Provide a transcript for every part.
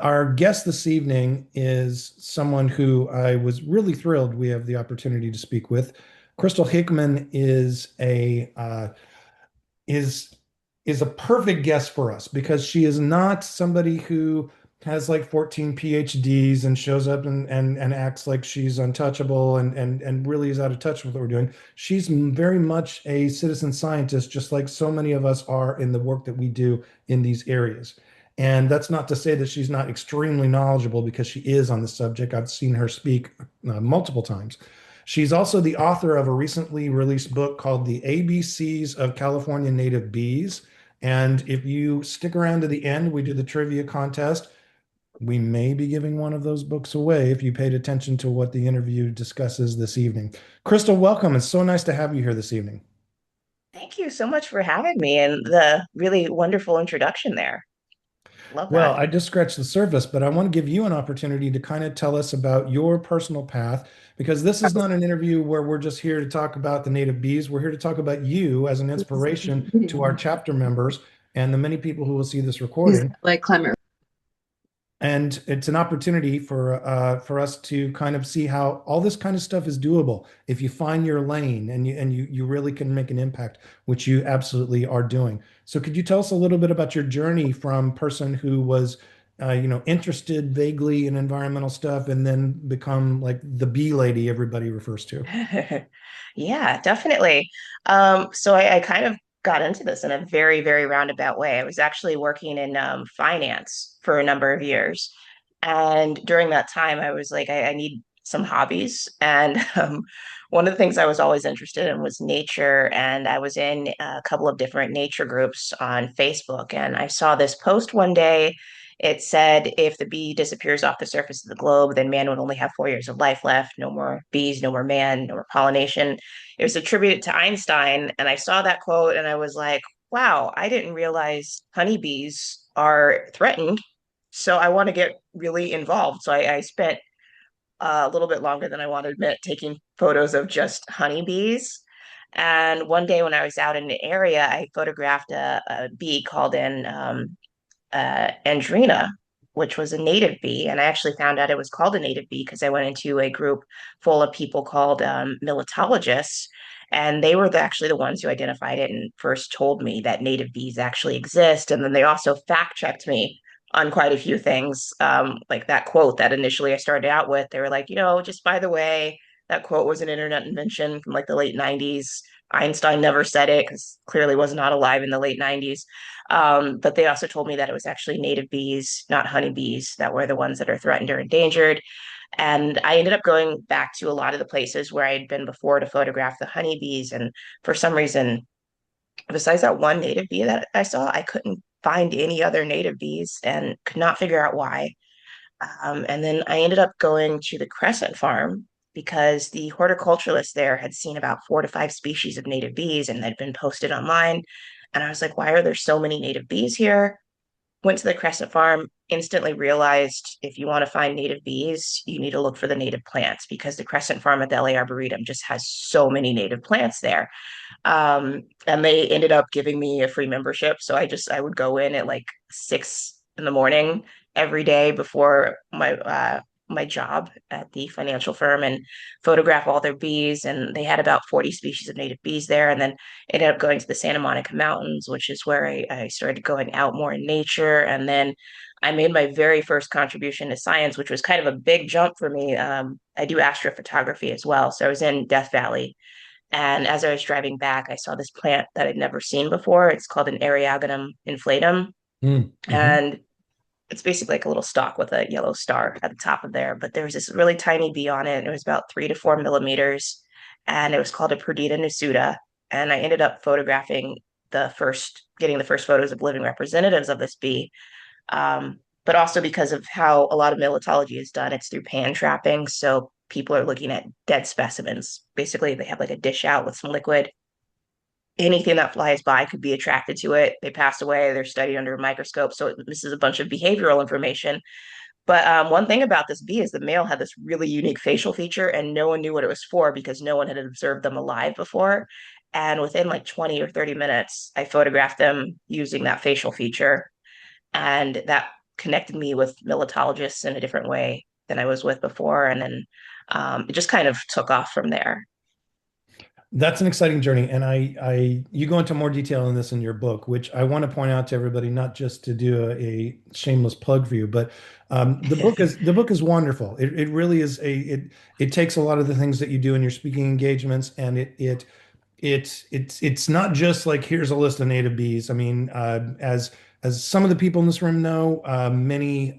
Our guest this evening is someone who I was really thrilled we have the opportunity to speak with. Krystle Hickman is is a perfect guest for us because she is not somebody who has like 14 PhDs and shows up and acts like she's untouchable and really is out of touch with what we're doing. She's very much a citizen scientist, just like so many of us are in the work that we do in these areas. And that's not to say that she's not extremely knowledgeable because she is on the subject. I've seen her speak multiple times. She's also the author of a recently released book called The ABCs of California Native Bees. And if you stick around to the end, we do the trivia contest. We may be giving one of those books away if you paid attention to what the interview discusses this evening. Krystle, welcome. It's so nice to have you here this evening. Thank you so much for having me and the really wonderful introduction there. Love Well, that. I just scratched the surface, but I want to give you an opportunity to kind of tell us about your personal path because this is not an interview where we're just here to talk about the native bees. We're here to talk about you as an inspiration to our chapter members and the many people who will see this recording. Like climate. And it's an opportunity for us to kind of see how all this kind of stuff is doable if you find your lane and you really can make an impact, which you absolutely are doing. So could you tell us a little bit about your journey from person who was interested vaguely in environmental stuff and then become like the bee lady everybody refers to? Yeah, definitely. So I kind of got into this in a very, very roundabout way. I was actually working in finance for a number of years. And during that time, I was like, I need some hobbies. And one of the things I was always interested in was nature. And I was in a couple of different nature groups on Facebook. And I saw this post one day. It said, if the bee disappears off the surface of the globe, then man would only have 4 years of life left. No more bees, no more man, no more pollination. It was attributed to Einstein. And I saw that quote and I was like, wow, I didn't realize honeybees are threatened. So I want to get really involved. So I spent a little bit longer than I want to admit taking photos of just honeybees. And one day when I was out in the area, I photographed a bee called Andrina, which was a native bee. And I actually found out it was called a native bee because I went into a group full of people called militologists. And they were actually the ones who identified it and first told me that native bees actually exist. And then they also fact checked me on quite a few things, like that quote that initially I started out with. They were like, just by the way, that quote was an internet invention from like the late 90s. Einstein never said it because clearly was not alive in the late 90s. But they also told me that it was actually native bees, not honeybees, that were the ones that are threatened or endangered. And I ended up going back to a lot of the places where I had been before to photograph the honeybees. And for some reason, besides that one native bee that I saw, I couldn't find any other native bees and could not figure out why. And then I ended up going to the Crescent Farm because the horticulturalist there had seen about 4 to 5 species of native bees and they'd been posted online. And I was like, why are there so many native bees here? Went to the Crescent Farm, instantly realized if you want to find native bees, you need to look for the native plants because the Crescent Farm at the LA Arboretum just has so many native plants there. And they ended up giving me a free membership. So I would go in at like 6 in the morning every day before my job at the financial firm and photograph all their bees. And they had about 40 species of native bees there. And then ended up going to the Santa Monica Mountains, which is where I started going out more in nature. And then I made my very first contribution to science, which was kind of a big jump for me. I do astrophotography as well. So I was in Death Valley and as I was driving back, I saw this plant that I'd never seen before. It's called an Eriogonum inflatum. Mm-hmm. And it's basically like a little stalk with a yellow star at the top of there. But there was this really tiny bee on it. And it was about 3 to 4 millimeters. And it was called a Perdita nusuta. And I ended up photographing getting the first photos of living representatives of this bee. But also because of how a lot of militology is done, it's through pan trapping. So people are looking at dead specimens. Basically, they have like a dish out with some liquid. Anything that flies by could be attracted to it. They pass away, they're studied under a microscope. So this is a bunch of behavioral information. But one thing about this bee is the male had this really unique facial feature, and no one knew what it was for because no one had observed them alive before. And within like 20 or 30 minutes, I photographed them using that facial feature and that connected me with militologists in a different way than I was with before. And then it just kind of took off from there. That's an exciting journey, and you go into more detail in this in your book, which I want to point out to everybody, not just to do a shameless plug for you, but the book is wonderful. It really is it takes a lot of the things that you do in your speaking engagements, and it's not just like here's a list of native bees. I mean, as some of the people in this room know, many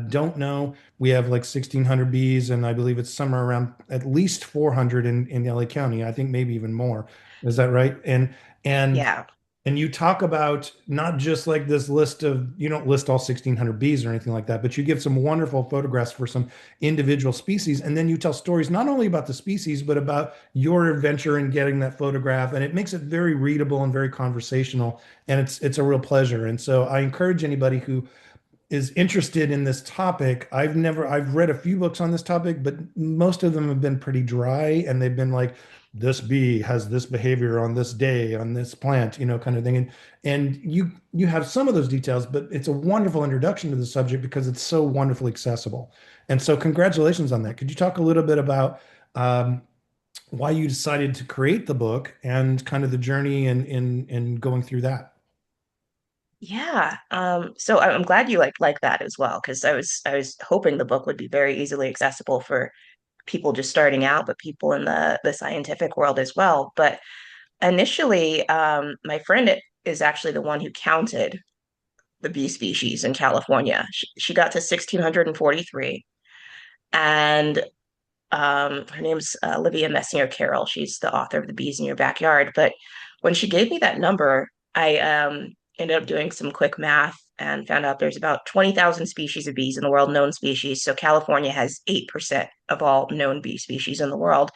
don't know. We have like 1,600 bees, and I believe it's somewhere around at least 400 in LA County. I think maybe even more. Is that right? And Yeah. and you talk about not just like this list of, you don't list all 1,600 bees or anything like that, but you give some wonderful photographs for some individual species. And then you tell stories not only about the species, but about your adventure in getting that photograph. And it makes it very readable and very conversational. And it's a real pleasure. And so I encourage anybody who is interested in this topic. I've read a few books on this topic, but most of them have been pretty dry and they've been like, this bee has this behavior on this day on this plant, kind of thing. And you have some of those details, but it's a wonderful introduction to the subject because it's so wonderfully accessible. And so congratulations on that. Could you talk a little bit about why you decided to create the book and kind of the journey in going through that? Yeah. So I'm glad you like that as well, because I was hoping the book would be very easily accessible for people just starting out, but people in the scientific world as well. But initially, my friend is actually the one who counted the bee species in California. She got to 1,643, and her name's Olivia Messinger Carroll. She's the author of The Bees in Your Backyard. But when she gave me that number, I ended up doing some quick math and found out there's about 20,000 species of bees in the world, known species. So California has 8% of all known bee species in the world.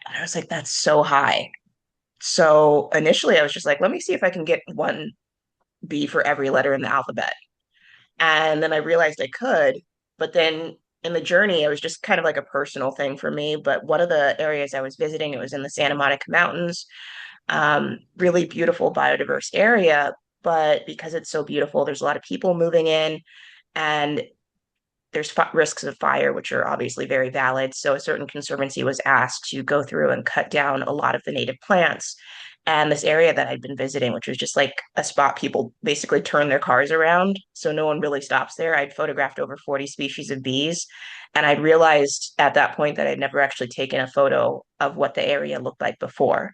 And I was like, that's so high. So initially, I was just like, let me see if I can get one bee for every letter in the alphabet. And then I realized I could, but then in the journey, it was just kind of like a personal thing for me. But one of the areas I was visiting, it was in the Santa Monica Mountains, really beautiful biodiverse area. But because it's so beautiful, there's a lot of people moving in, and there's risks of fire, which are obviously very valid. So a certain conservancy was asked to go through and cut down a lot of the native plants. And this area that I'd been visiting, which was just like a spot people basically turn their cars around, so no one really stops there. I'd photographed over 40 species of bees. And I'd realized at that point that I'd never actually taken a photo of what the area looked like before.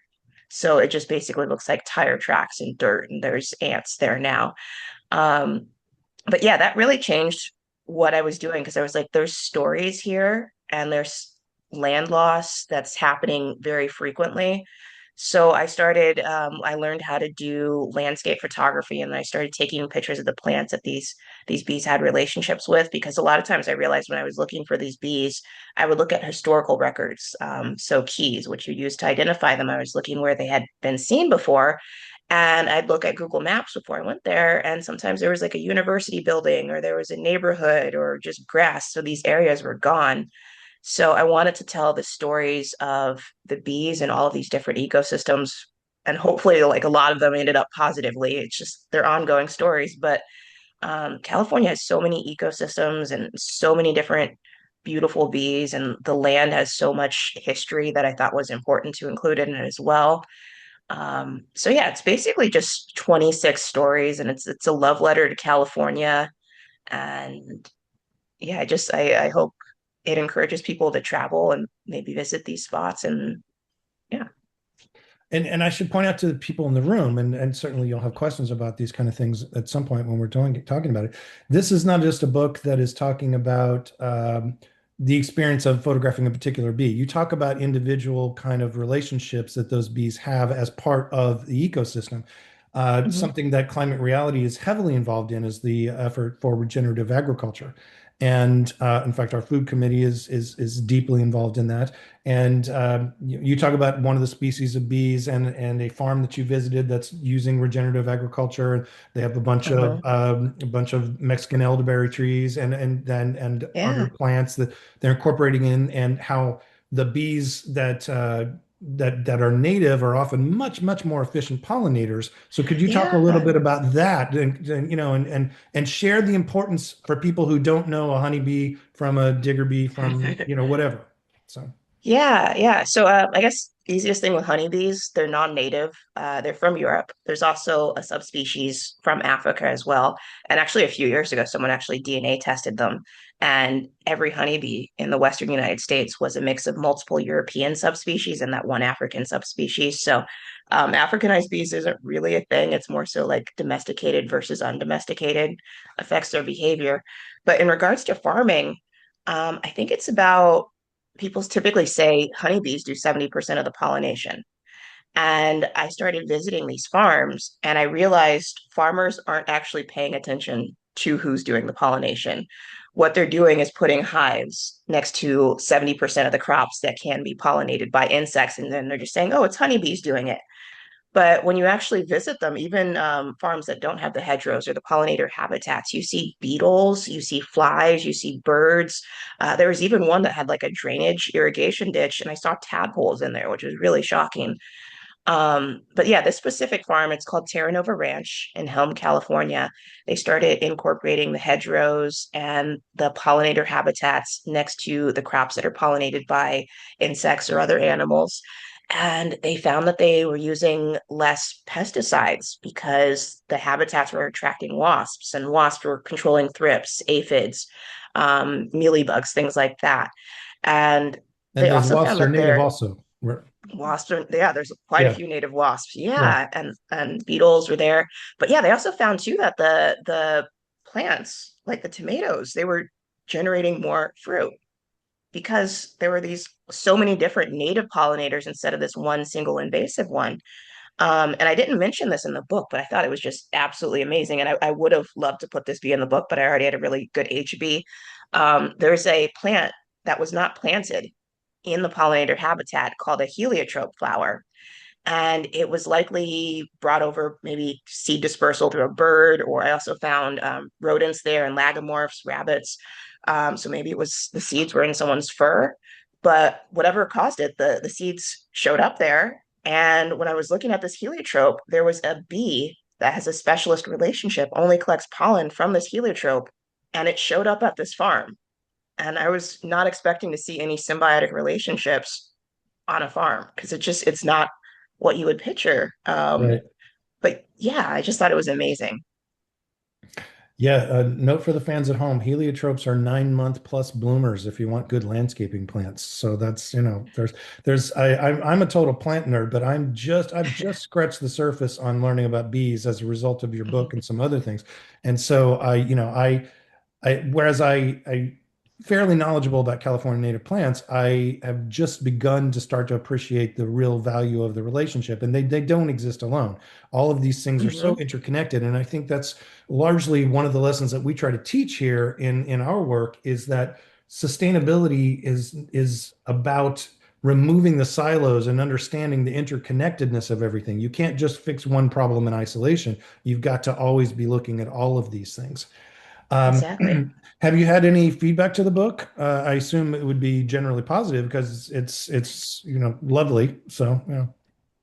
So it just basically looks like tire tracks and dirt, and there's ants there now. Um, but yeah, that really changed what I was doing, because I was like, there's stories here and there's land loss that's happening very frequently. So I learned how to do landscape photography, and I started taking pictures of the plants that these bees had relationships with, because a lot of times I realized when I was looking for these bees, I would look at historical records, so keys, which you use to identify them. I was looking where they had been seen before, and I'd look at Google Maps before I went there, and sometimes there was like a university building or there was a neighborhood or just grass. So these areas were gone. So I wanted to tell the stories of the bees and all of these different ecosystems. And hopefully, like a lot of them ended up positively. It's just they're ongoing stories. But California has so many ecosystems and so many different beautiful bees, and the land has so much history that I thought was important to include in it as well. So yeah, it's basically just 26 stories, and it's a love letter to California. And yeah, I hope it encourages people to travel and maybe visit these spots. And yeah. And I should point out to the people in the room, and certainly you'll have questions about these kind of things at some point when we're talking about it. This is not just a book that is talking about the experience of photographing a particular bee. You talk about individual kind of relationships that those bees have as part of the ecosystem. Mhm. Something that Climate Reality is heavily involved in is the effort for regenerative agriculture. And in fact, our food committee is deeply involved in that. And you talk about one of the species of bees and a farm that you visited that's using regenerative agriculture. They have Mhm. a bunch of Mexican elderberry trees and other Yeah. plants that they're incorporating in, and how the bees that that are native are often much more efficient pollinators. So could you talk a little Yeah. bit about that and and share the importance for people who don't know a honeybee from a digger bee from whatever. So Yeah, yeah. So I guess the easiest thing with honeybees, they're non-native. They're from Europe. There's also a subspecies from Africa as well. And actually, a few years ago, someone actually DNA tested them, and every honeybee in the Western United States was a mix of multiple European subspecies and that one African subspecies. So Africanized bees isn't really a thing. It's more so like domesticated versus undomesticated affects their behavior. But in regards to farming, I think it's about people typically say honeybees do 70% of the pollination. And I started visiting these farms and I realized farmers aren't actually paying attention to who's doing the pollination. What they're doing is putting hives next to 70% of the crops that can be pollinated by insects. And then they're just saying, oh, it's honeybees doing it. But when you actually visit them, even farms that don't have the hedgerows or the pollinator habitats, you see beetles, you see flies, you see birds. There was even one that had like a drainage irrigation ditch, and I saw tadpoles in there, which was really shocking. But yeah, this specific farm, it's called Terra Nova Ranch in Helm, California. They started incorporating the hedgerows and the pollinator habitats next to the crops that are pollinated by insects or other animals. And they found that they were using less pesticides because the habitats were attracting wasps, and wasps were controlling thrips, aphids, mealybugs, things like that. And and they those also wasps found are that native their also. wasps are, yeah, there's quite a Yeah, few native wasps. yeah. Yeah, and beetles were there. But yeah, they also found too that the plants, like the tomatoes, they were generating more fruit because there were these so many different native pollinators instead of this one single invasive one. And I didn't mention this in the book, but I thought it was just absolutely amazing. And I would have loved to put this bee in the book, but I already had a really good HB. There's a plant that was not planted in the pollinator habitat called a heliotrope flower. And it was likely brought over maybe seed dispersal through a bird, or I also found rodents there and lagomorphs, rabbits. So maybe it was the seeds were in someone's fur, but whatever caused it, the seeds showed up there. And when I was looking at this heliotrope, there was a bee that has a specialist relationship, only collects pollen from this heliotrope, and it showed up at this farm. And I was not expecting to see any symbiotic relationships on a farm because it's not what you would picture. Right. But yeah, I just thought it was amazing. Yeah, note for the fans at home, heliotropes are 9 month plus bloomers if you want good landscaping plants. So that's, I'm a total plant nerd, but I've just scratched the surface on learning about bees as a result of your book and some other things. And so whereas I fairly knowledgeable about California native plants, I have just begun to start to appreciate the real value of the relationship, and they don't exist alone. All of these things are so Hmm. interconnected, and I think that's largely one of the lessons that we try to teach here in our work is that sustainability is about removing the silos and understanding the interconnectedness of everything. You can't just fix one problem in isolation. You've got to always be looking at all of these things. Um, Exactly. have you had any feedback to the book? I assume it would be generally positive because it's lovely. So yeah.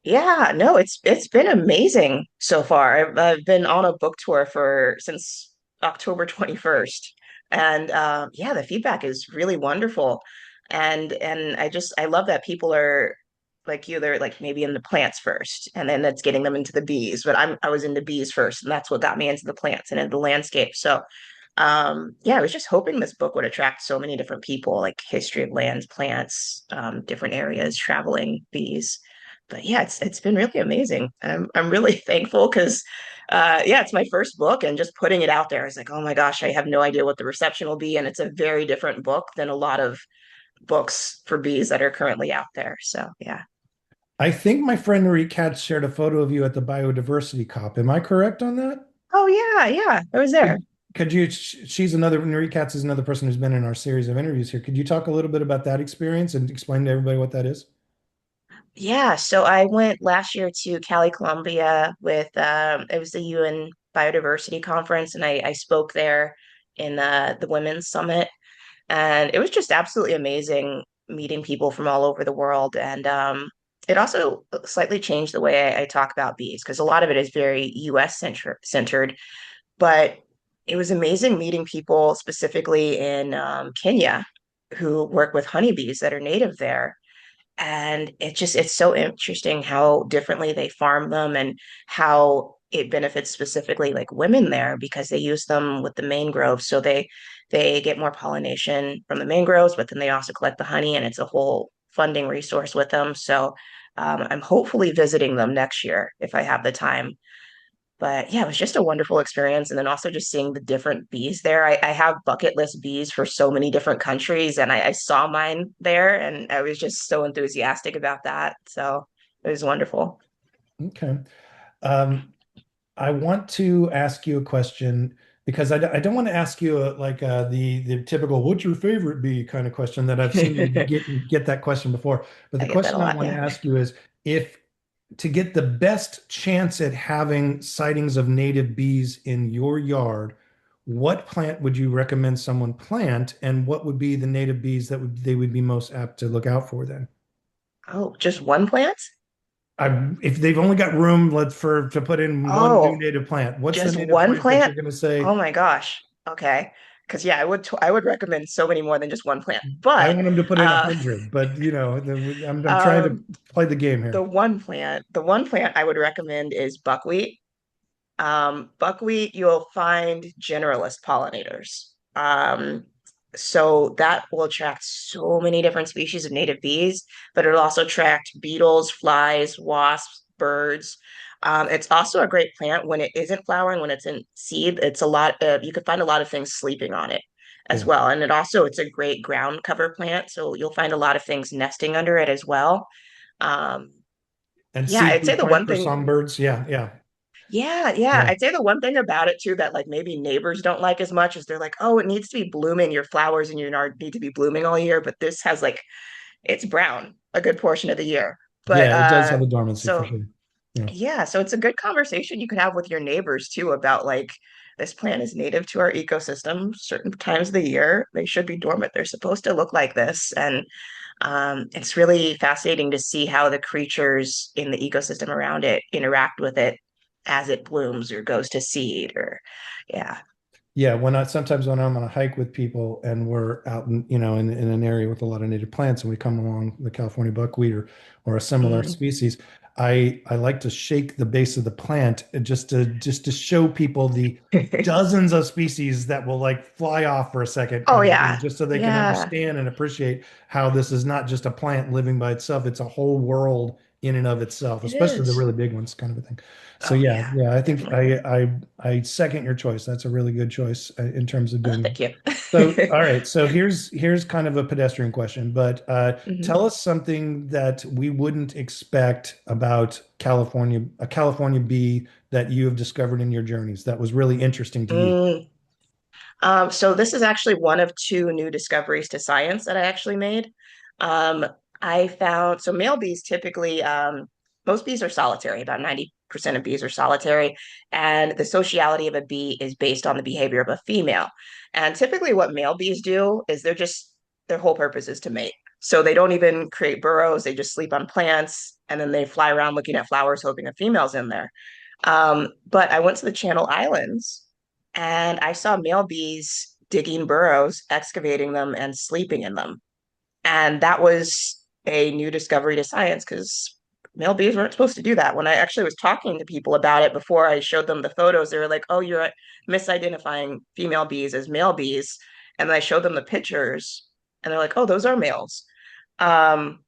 Yeah, no, it's been amazing so far. I've been on a book tour for since October 21st. And yeah, the feedback is really wonderful. And I love that people are like you, they're like maybe in the plants first, and then that's getting them into the bees. But I was into bees first, and that's what got me into the plants and into the landscape. So yeah, I was just hoping this book would attract so many different people, like history of lands, plants, different areas, traveling bees. But yeah, it's been really amazing. I'm really thankful because yeah, it's my first book, and just putting it out there is like, oh my gosh, I have no idea what the reception will be. And it's a very different book than a lot of books for bees that are currently out there. So yeah. I think my friend Marie Katz shared a photo of you at the Biodiversity COP. Am I correct on that? Oh yeah, yeah, I was there. Could you, she's another, Marie Katz is another person who's been in our series of interviews here. Could you talk a little bit about that experience and explain to everybody what that is? Yeah, so I went last year to Cali, Colombia with it was the UN Biodiversity Conference, and I spoke there in the Women's Summit, and it was just absolutely amazing meeting people from all over the world. And it also slightly changed the way I talk about bees because a lot of it is very US centered, but it was amazing meeting people specifically in Kenya who work with honeybees that are native there. And it's so interesting how differently they farm them and how it benefits specifically like women there because they use them with the mangroves. So they get more pollination from the mangroves, but then they also collect the honey and it's a whole funding resource with them. So I'm hopefully visiting them next year if I have the time. But yeah, it was just a wonderful experience. And then also just seeing the different bees there. I have bucket list bees for so many different countries, and I saw mine there, and I was just so enthusiastic about that. So it was wonderful. Okay. Um, I want to ask you a question because I don't want to ask you the typical "what's your favorite bee" kind of question that I've seen you I get that question before. But the get that a question I lot. want to Yeah. ask you is if to get the best chance at having sightings of native bees in your yard, what plant would you recommend someone plant, and what would be the native bees that they would be most apt to look out for then? Oh, just one plant? If they've only got room for to put in one new Oh, native plant, what's the just native one plant that plant? you're going to Oh say, my gosh. Okay. Because yeah, I would recommend so many more than just one plant. I But want them to put in a uh, hundred, but I'm trying to um, play the game here. the one plant I would recommend is buckwheat. Buckwheat, you'll find generalist pollinators. So that will attract so many different species of native bees, but it'll also attract beetles, flies, wasps, birds. It's also a great plant when it isn't flowering, when it's in seed. It's a lot of, you can find a lot of things sleeping on it as Cool. well. And it's a great ground cover plant. So you'll find a lot of things nesting under it as well. Um, And yeah, seed I'd say the replant one for thing songbirds. Yeah, yeah, yeah. yeah, I'd say the one thing about it too that like maybe neighbors don't like as much is they're like, oh, it needs to be blooming. Your flowers in your yard need to be blooming all year, but this has like it's brown a good portion of the year. But yeah. It does have a dormancy for so sure. Yeah. yeah, so it's a good conversation you can have with your neighbors too about like this plant is native to our ecosystem. Certain times of the year they should be dormant. They're supposed to look like this, and it's really fascinating to see how the creatures in the ecosystem around it interact with it as it blooms or goes to seed or yeah. Yeah, sometimes when I'm on a hike with people and we're out in an area with a lot of native plants and we come along the California buckwheat or a similar Mm. species, I like to shake the base of the plant just to show people the dozens of species that will like fly off for a second Oh kind of thing, yeah. just so they can Yeah. understand and appreciate how this is not just a plant living by itself, it's a whole world in and of itself, It especially the is. really big ones kind of a thing. So Oh yeah, yeah, yeah, I think definitely. I second your choice. That's a really good choice in terms of Oh, doing that. thank you. So, all right. So here's kind of a pedestrian question, but Mhm. tell us something that we wouldn't expect about a California bee that you have discovered in your journeys that was really interesting to you. Mm. So this is actually one of two new discoveries to science that I actually made. Um, I found so male bees typically, most bees are solitary. About 90% of bees are solitary, and the sociality of a bee is based on the behavior of a female. And typically, what male bees do is their whole purpose is to mate. So they don't even create burrows. They just sleep on plants, and then they fly around looking at flowers, hoping a female's in there. But I went to the Channel Islands and I saw male bees digging burrows, excavating them, and sleeping in them. And that was a new discovery to science because male bees weren't supposed to do that. When I actually was talking to people about it before I showed them the photos, they were like, oh, you're misidentifying female bees as male bees. And then I showed them the pictures and they're like, oh, those are males. Um,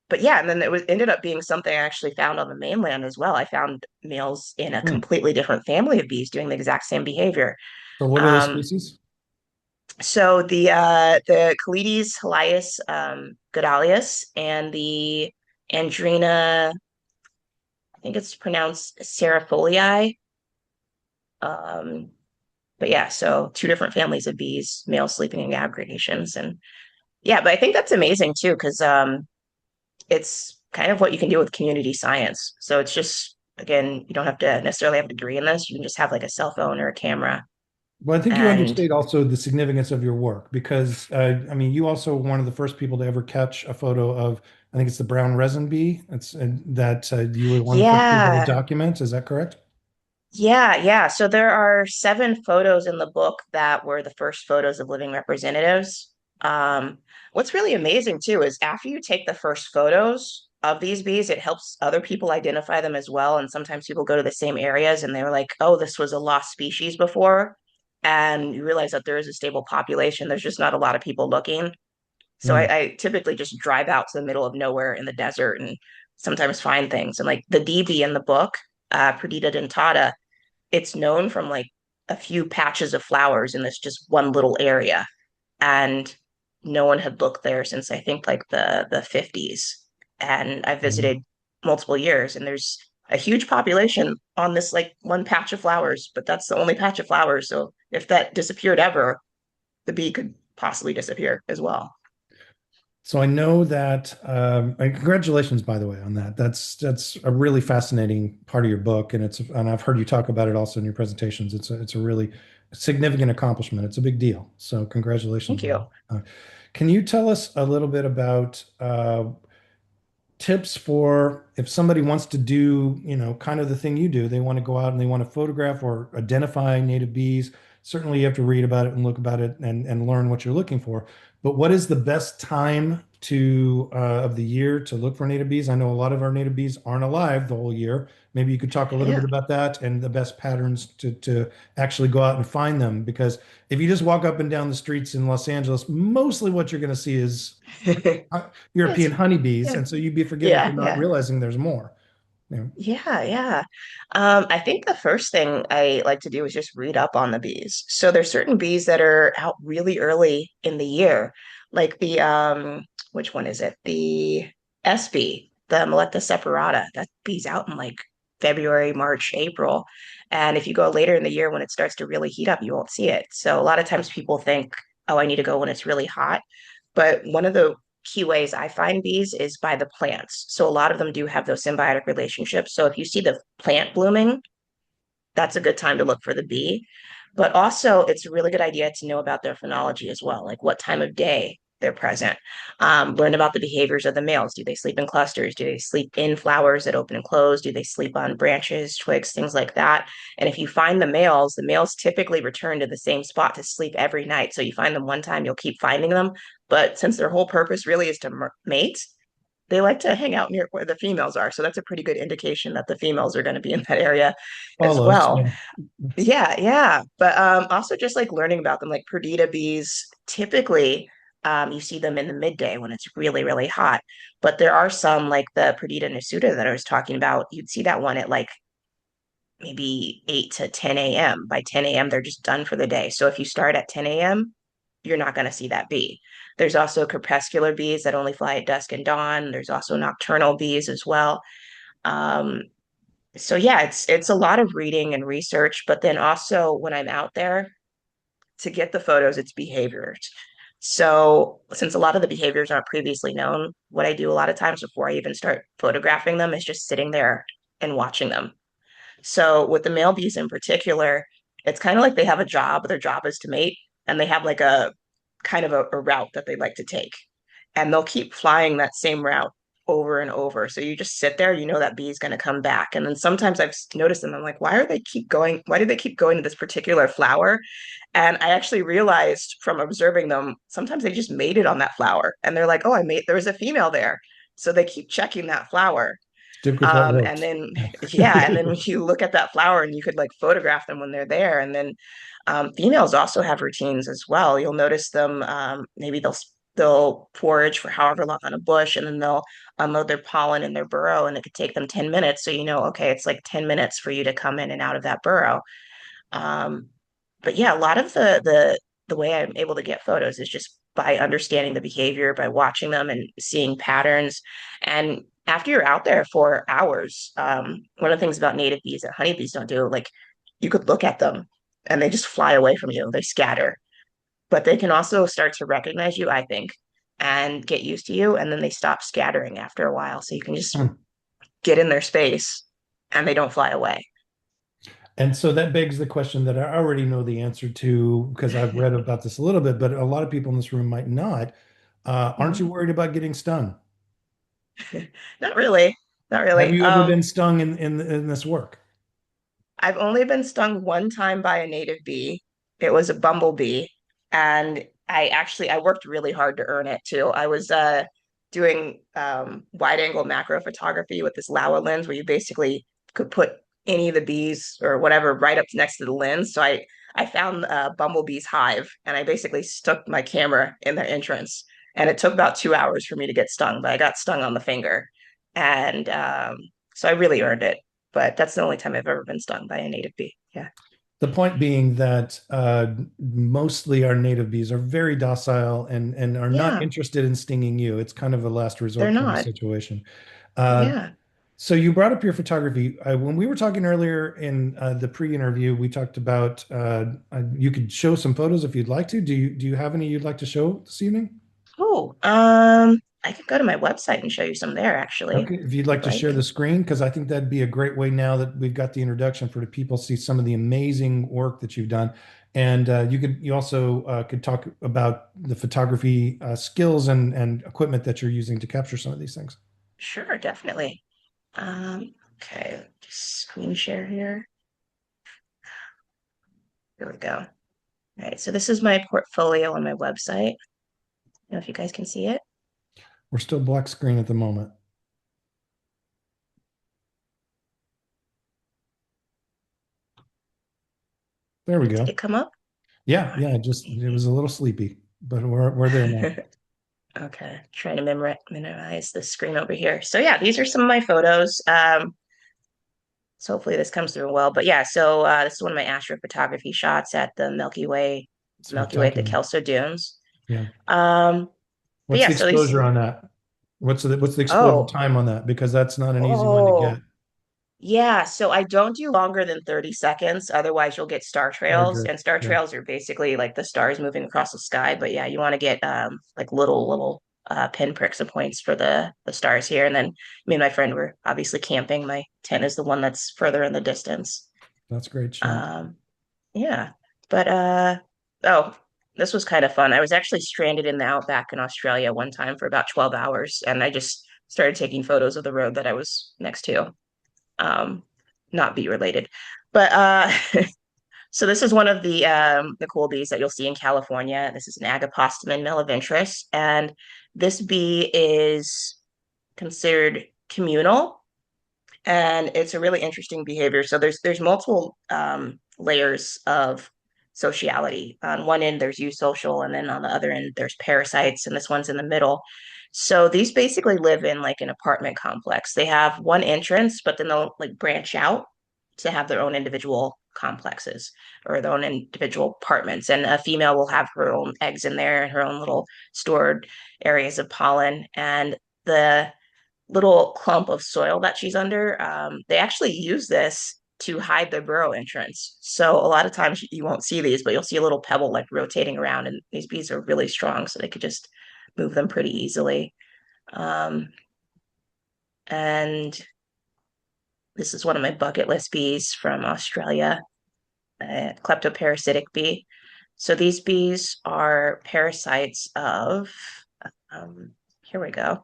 but yeah, and then it was ended up being something I actually found on the mainland as well. I found males in a Hmm. completely different family of bees doing the exact same behavior. So what are the Um, species? so the Calides Helias Godalius and the Andrena, I think it's pronounced Serifolii. Um, but yeah, so two different families of bees, male sleeping in aggregations, and yeah, but I think that's amazing too because it's kind of what you can do with community science. So it's just, again, you don't have to necessarily have a degree in this. You can just have like a cell phone or a camera. Well, I think you And understate also the significance of your work because, I mean, you also were one of the first people to ever catch a photo of I think it's the brown resin bee. It's that you were one first people to Yeah. document. Is that correct? Yeah, yeah. So there are 7 photos in the book that were the first photos of living representatives. Um, what's really amazing too is after you take the first photos of these bees, it helps other people identify them as well. And sometimes people go to the same areas and they're like, oh, this was a lost species before. And you realize that there is a stable population. There's just not a lot of people looking. So Hmm. I typically just drive out to the middle of nowhere in the desert and sometimes find things. And like the DB in the book, Perdita dentata, it's known from like a few patches of flowers in this just one little area. And no one had looked there since I think like the 50s. And I visited multiple years and there's a huge population on this like one patch of flowers, but that's the only patch of flowers. So if that disappeared ever, the bee could possibly disappear as well. So I know that, and congratulations, by the way, on that. That's a really fascinating part of your book, and I've heard you talk about it also in your presentations. It's a really significant accomplishment. It's a big deal. So Thank congratulations on you. that. Can you tell us a little bit about tips for if somebody wants to do, kind of the thing you do, they want to go out and they want to photograph or identify native bees. Certainly, you have to read about it and look about it and learn what you're looking for. But what is the best time of the year to look for native bees? I know a lot of our native bees aren't alive the whole year. Maybe you could talk a little bit Yeah. about that and the best patterns to actually go out and find them. Because if you just walk up and down the streets in Los Angeles, mostly what you're going to see is European It's honeybees, yeah. and so you'd be forgiven for Yeah, not yeah. realizing there's more. Yeah. Yeah, yeah. I think the first thing I like to do is just read up on the bees. So there's certain bees that are out really early in the year, like the which one is it? The SB, the Meletta separata. That bee's out in like February, March, April. And if you go later in the year when it starts to really heat up, you won't see it. So a lot of times people think, oh, I need to go when it's really hot. But one of the key ways I find bees is by the plants. So a lot of them do have those symbiotic relationships. So if you see the plant blooming, that's a good time to look for the bee. But also, it's a really good idea to know about their phenology as well, like what time of day they're present. Learn about the behaviors of the males. Do they sleep in clusters? Do they sleep in flowers that open and close? Do they sleep on branches, twigs, things like that? And if you find the males typically return to the same spot to sleep every night. So you find them one time, you'll keep finding them. But since their whole purpose really is to mate, they like to hang out near where the females are. So that's a pretty good indication that the females are going to be in that area as Follows. well. Yeah. Yeah, yeah. But also just like learning about them, like Perdita bees, typically you see them in the midday when it's really, really hot. But there are some like the Perdita nasuta that I was talking about. You'd see that one at like maybe 8 to 10 a.m. By 10 a.m., they're just done for the day. So if you start at 10 a.m., you're not going to see that bee. There's also crepuscular bees that only fly at dusk and dawn. There's also nocturnal bees as well. Um, so yeah, it's a lot of reading and research, but then also when I'm out there to get the photos, it's behaviors. So since a lot of the behaviors aren't previously known, what I do a lot of times before I even start photographing them is just sitting there and watching them. So with the male bees in particular, it's kind of like they have a job. Their job is to mate, and they have like a kind of a route that they like to take. And they'll keep flying that same route over and over. So you just sit there, you know that bee is going to come back. And then sometimes I've noticed them. I'm like, why are they keep going? Why do they keep going to this particular flower? And I actually realized from observing them, sometimes they just mated on that flower. And they're like, oh, I made there was a female there. So they keep checking that flower. Stick with what And works. then, Yeah. yeah, and then when you look at that flower and you could like photograph them when they're there. And then females also have routines as well. You'll notice them, maybe they'll forage for however long on a bush and then they'll unload their pollen in their burrow and it could take them 10 minutes. So you know, okay, it's like 10 minutes for you to come in and out of that burrow. Um, but yeah, a lot of the way I'm able to get photos is just by understanding the behavior, by watching them and seeing patterns. And after you're out there for hours, one of the things about native bees that honeybees don't do, like you could look at them and they just fly away from you. They scatter, but they can also start to recognize you, I think, and get used to you, and then they stop scattering after a while. So you can just Hmm. get in their space and they don't fly away. And so that begs the question that I already know the answer to because I've read about this a little bit, but a lot of people in this room might not. Aren't you Mhm. worried about getting stung? Not really. Not Have really. you ever been stung in this work? I've only been stung one time by a native bee. It was a bumblebee, and I worked really hard to earn it too. I was doing wide angle macro photography with this Laowa lens where you basically could put any of the bees or whatever right up next to the lens. So I found bumblebee's hive, and I basically stuck my camera in their entrance. And it took about 2 hours for me to get stung, but I got stung on the finger. And so I really earned it, but that's the only time I've ever been stung by a native bee. Yeah. The point being that mostly our native bees are very docile and are not Yeah, interested in stinging you. It's kind of a last they're resort kind of not. situation. Uh, Yeah. so you brought up your photography. When we were talking earlier in the pre-interview, we talked about you could show some photos if you'd like to. Do you have any you'd like to show this evening? Oh, I could go to my website and show you some there actually, Okay, if you'd if like you'd to share like. the screen, because I think that'd be a great way now that we've got the introduction for the people to see some of the amazing work that you've done. And you also could talk about the photography skills and equipment that you're using to capture some of these things. Sure, definitely. Okay, just screen share here. Here we go. All right, so this is my portfolio on my website. I don't know if you guys can see it. We're still black screen at the moment. There we Did go. it come up? All Yeah, yeah, right. it was a little sleepy, but we're there now. Okay, trying to minimize the screen over here. So yeah, these are some of my photos. So hopefully this comes through well. But yeah, so this is one of my astrophotography shots at the Milky Way at the Spectacular. Kelso Dunes. Yeah. Um, but What's yeah, the so these. exposure on that? What's the exposure Oh, time on that? Because that's not an easy one to oh, get. yeah. So I don't do longer than 30 seconds. Otherwise, you'll get star Star trails, drift. and star Yeah, trails are basically like the stars moving across the sky. But yeah, you want to get like little pinpricks and points for the stars here. And then me and my friend were obviously camping. My tent is the one that's further in the distance. that's a great shot. Um, Yeah. But oh, this was kind of fun. I was actually stranded in the outback in Australia one time for about 12 hours, and I just started taking photos of the road that I was next to. Um, Not bee related. But so this is one of the cool bees that you'll see in California. This is an Agapostemon milliventris, and this bee is considered communal, and it's a really interesting behavior. So there's multiple layers of sociality. On one end there's eusocial, and then on the other end there's parasites, and this one's in the middle. So these basically live in like an apartment complex. They have one entrance, but then they'll like branch out to have their own individual complexes or their own individual apartments. And a female will have her own eggs in there and her own little stored areas of pollen. And the little clump of soil that she's under, they actually use this to hide their burrow entrance. So a lot of times you won't see these, but you'll see a little pebble like rotating around, and these bees are really strong, so they could just move them pretty easily. Um, and this is one of my bucket list bees from Australia, a kleptoparasitic bee. So these bees are parasites of, um, here we go,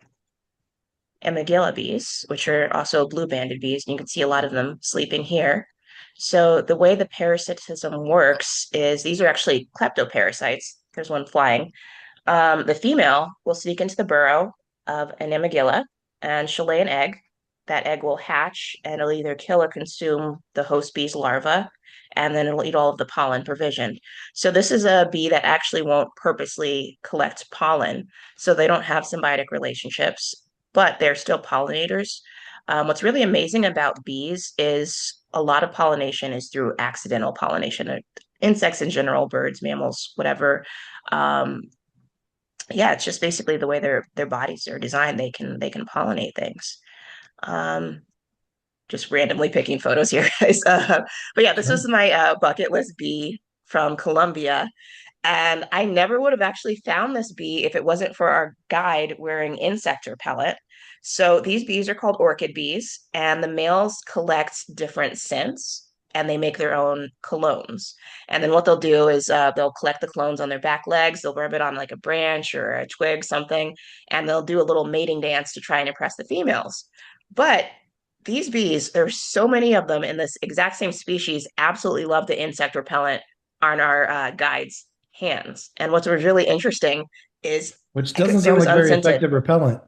Amygdala bees, which are also blue-banded bees, and you can see a lot of them sleeping here. So the way the parasitism works is these are actually kleptoparasites. There's one flying. The female will sneak into the burrow of an Amygdala, and she'll lay an egg. That egg will hatch, and it'll either kill or consume the host bee's larva, and then it'll eat all of the pollen provisioned. So this is a bee that actually won't purposely collect pollen, so they don't have symbiotic relationships, but they're still pollinators. What's really amazing about bees is a lot of pollination is through accidental pollination. Insects in general, birds, mammals, whatever. Um, yeah, it's just basically the way their bodies are designed. They can pollinate things. Um, just randomly picking photos here, guys. But yeah, this Sure. is my bucket list bee from Colombia. And I never would have actually found this bee if it wasn't for our guide wearing insect repellent. So these bees are called orchid bees, and the males collect different scents. and they make their own colognes. And then what they'll do is they'll collect the colognes on their back legs, they'll rub it on like a branch or a twig, something, and they'll do a little mating dance to try and impress the females. But these bees, there's so many of them in this exact same species, absolutely love the insect repellent on our guide's hands. And what's really interesting is Which doesn't there sound was like very unscented. effective repellent.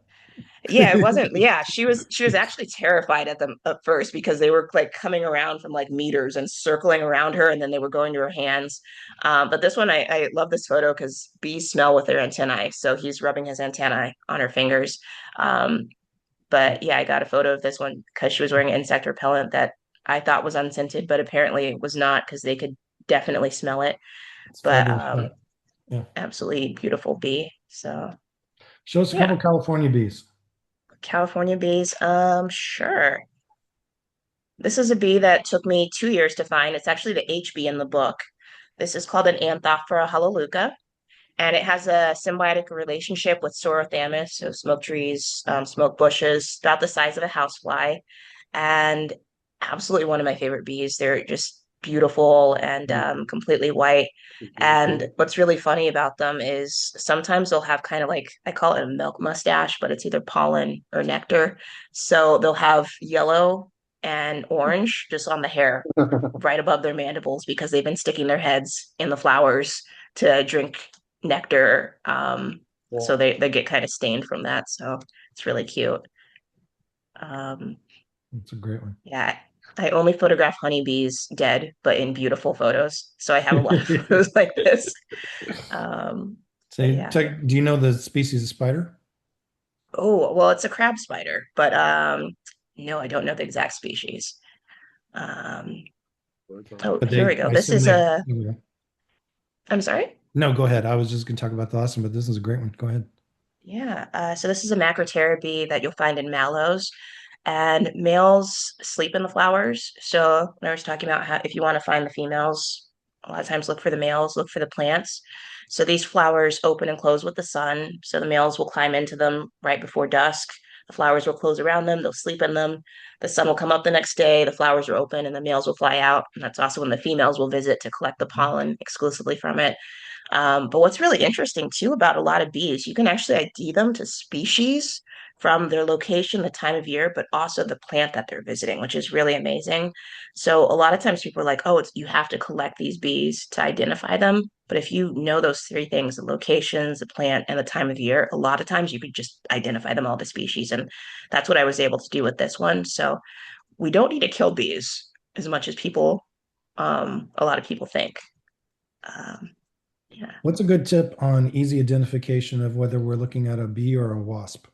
Yeah, it wasn't. Yeah, she was actually terrified at them at first because they were like coming around from like meters and circling around her, and then they were going to her hands. But this one, I love this photo because bees smell with their antennae, so he's rubbing his antennae on her fingers. Um, but yeah, I got a photo of this one because she was wearing insect repellent that I thought was unscented, but apparently it was not because they could definitely smell it. It's But fabulous shot. Yeah. absolutely beautiful bee. So Show us a couple yeah, California bees. California bees. Sure. This is a bee that took me 2 years to find. It's actually the H bee in the book. This is called an Anthophora halaluca, and it has a symbiotic relationship with Sorothamus, so smoke trees, smoke bushes, about the size of a housefly, and absolutely one of my favorite bees. They're just beautiful and completely white. And what's really funny about them is sometimes they'll have kind of like, I call it a milk mustache, but it's either pollen or nectar. So they'll have yellow and orange just on the hair right above their mandibles because they've been sticking their heads in the flowers to drink nectar. So they get kind of stained from that. So it's really cute. Um, That's a great one. yeah, I only photograph honeybees dead, but in beautiful photos. So I have a lot of photos like this. But Say, yeah. do you know the species of spider? Oh, well, it's a crab spider, but no, I don't know the exact species. Um, oh, But here we go. I This assume is they. a, I'm sorry. No, go ahead. I was just going to talk about the last one, but this is a great one. Go ahead. Yeah, so this is a macroterra bee that you'll find in mallows, and males sleep in the flowers. So when I was talking about how if you want to find the females, a lot of times look for the males, look for the plants. So these flowers open and close with the sun. So the males will climb into them right before dusk. The flowers will close around them, they'll sleep in them. The sun will come up the next day, the flowers are open, and the males will fly out. And that's also when the females will visit to collect the pollen exclusively from it. But what's really interesting too about a lot of bees, you can actually ID them to species from their location, the time of year, but also the plant that they're visiting, which is really amazing. So a lot of times people are like, oh, you have to collect these bees to identify them. But if you know those three things, the locations, the plant, and the time of year, a lot of times you could just identify them all the species. And that's what I was able to do with this one. So we don't need to kill bees as much as a lot of people think. Um, yeah. What's a good tip on easy identification of whether we're looking at a bee or a wasp?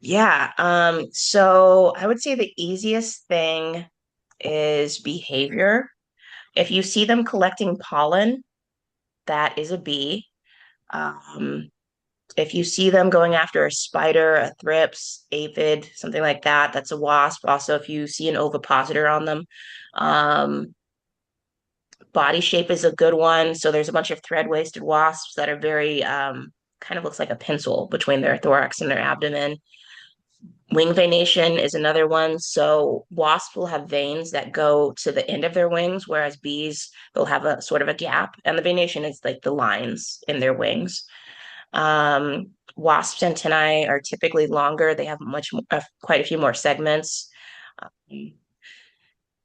Yeah. So I would say the easiest thing is behavior. If you see them collecting pollen, that is a bee. Um, if you see them going after a spider, a thrips, aphid, something like that, that's a wasp. Also, if you see an ovipositor on them, um, body shape is a good one. So there's a bunch of thread-waisted wasps that are very kind of looks like a pencil between their thorax and their abdomen. Wing venation is another one. So wasps will have veins that go to the end of their wings, whereas bees they'll have a sort of a gap, and the venation is like the lines in their wings. Wasps' antennae are typically longer. They have quite a few more segments. Um,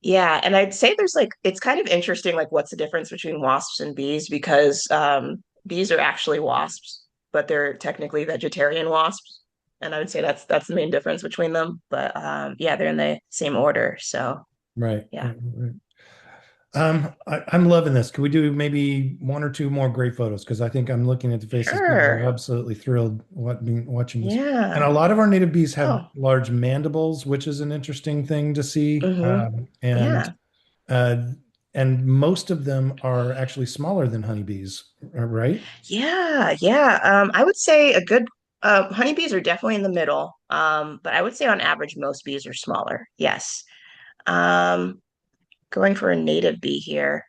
yeah, and I'd say there's like it's kind of interesting, like what's the difference between wasps and bees because bees are actually wasps, but they're technically vegetarian wasps, and I would say that's the main difference between them. But yeah, they're in the same order, so Right. yeah, Right. I'm loving this. Could we do maybe one or two more great photos? Because I think I'm looking at the faces. People are sure, absolutely thrilled watching this. And a yeah, lot of our native bees have oh, large mandibles, which is an interesting thing to see. yeah, Uh, and most of them are actually smaller than honeybees, right? yeah. I would say a good honeybees are definitely in the middle, but I would say on average most bees are smaller. Yes. Um, Going for a native bee here.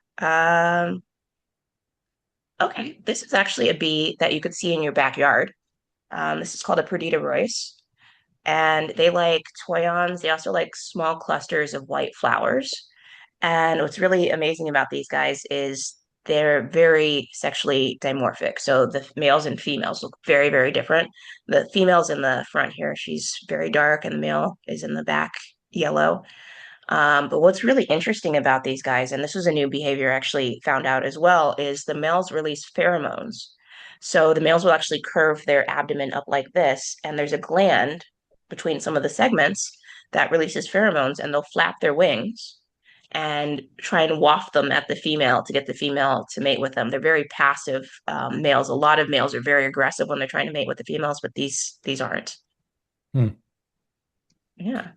Okay, this is actually a bee that you could see in your backyard. This is called a Perdita royce, and they like toyons. They also like small clusters of white flowers. And what's really amazing about these guys is they're very sexually dimorphic. So the males and females look very, very different. The female's in the front here, she's very dark, and the male is in the back, yellow. But what's really interesting about these guys, and this was a new behavior I actually found out as well, is the males release pheromones. So the males will actually curve their abdomen up like this, and there's a gland between some of the segments that releases pheromones, and they'll flap their wings and try and waft them at the female to get the female to mate with them. They're very passive males. A lot of males are very aggressive when they're trying to mate with the females, but these aren't. Hmm. Yeah.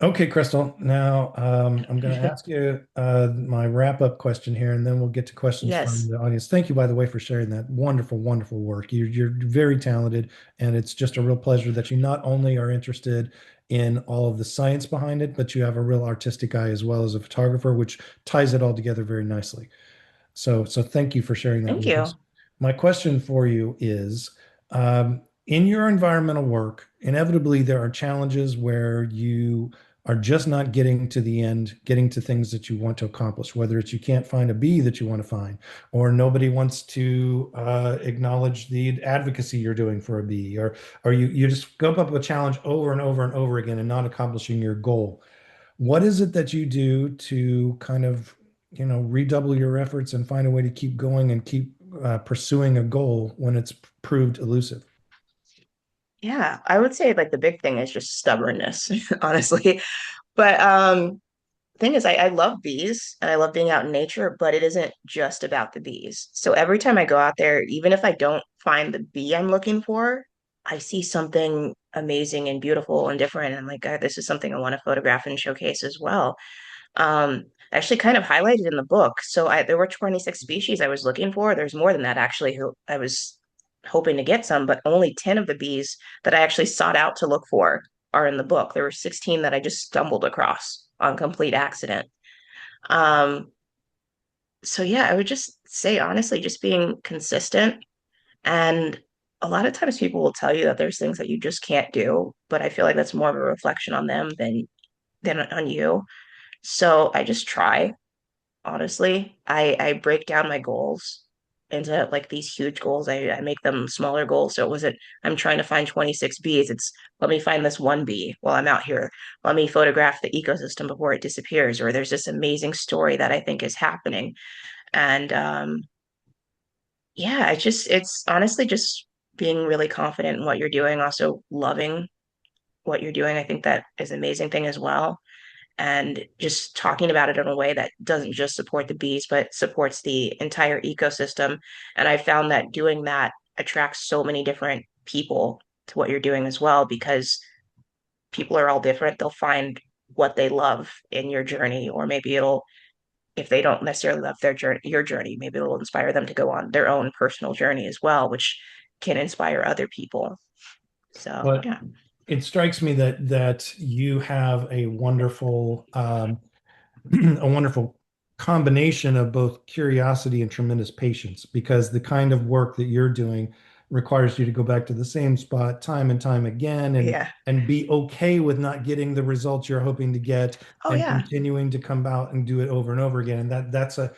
Okay, Krystle. Now, I'm going to ask you my wrap-up question here, and then we'll get to questions from Yes. the audience. Thank you, by the way, for sharing that wonderful, wonderful work. You're very talented, and it's just a real pleasure that you not only are interested in all of the science behind it, but you have a real artistic eye as well as a photographer, which ties it all together very nicely. So thank you for sharing that Thank with you. us. My question for you is, in your environmental work, inevitably there are challenges where you are just not getting to the end, getting to things that you want to accomplish, whether it's you can't find a bee that you want to find, or nobody wants to acknowledge the advocacy you're doing for a bee, or you just go up with a challenge over and over and over again and not accomplishing your goal. What is it that you do to kind of, redouble your efforts and find a way to keep going and keep pursuing a goal when it's proved elusive? Yeah, I would say like the big thing is just stubbornness, honestly. But thing is I love bees and I love being out in nature, but it isn't just about the bees. So every time I go out there, even if I don't find the bee I'm looking for, I see something amazing and beautiful and different. And I'm like, God, this is something I want to photograph and showcase as well. Actually kind of highlighted in the book. So there were 26 species I was looking for. There's more than that actually who I was hoping to get some, but only 10 of the bees that I actually sought out to look for are in the book. There were 16 that I just stumbled across on complete accident. Um, so yeah, I would just say honestly, just being consistent. And a lot of times people will tell you that there's things that you just can't do, but I feel like that's more of a reflection on them than on you. So I just try. Honestly, I break down my goals into like these huge goals. I make them smaller goals. So it wasn't, I'm trying to find 26 bees. It's let me find this one bee while I'm out here. Let me photograph the ecosystem before it disappears, or there's this amazing story that I think is happening. And yeah, it's honestly just being really confident in what you're doing, also loving what you're doing. I think that is an amazing thing as well, and just talking about it in a way that doesn't just support the bees, but supports the entire ecosystem. And I found that doing that attracts so many different people to what you're doing as well, because people are all different. They'll find what they love in your journey, or maybe it'll, if they don't necessarily love their journey, your journey, maybe it'll inspire them to go on their own personal journey as well, which can inspire other people. So, But yeah. it strikes me that you have a wonderful a wonderful combination of both curiosity and tremendous patience, because the kind of work that you're doing requires you to go back to the same spot time and time again, Yeah. and be okay with not getting the results you're hoping to get, Oh, and yeah. continuing to come out and do it over and over again. And that's a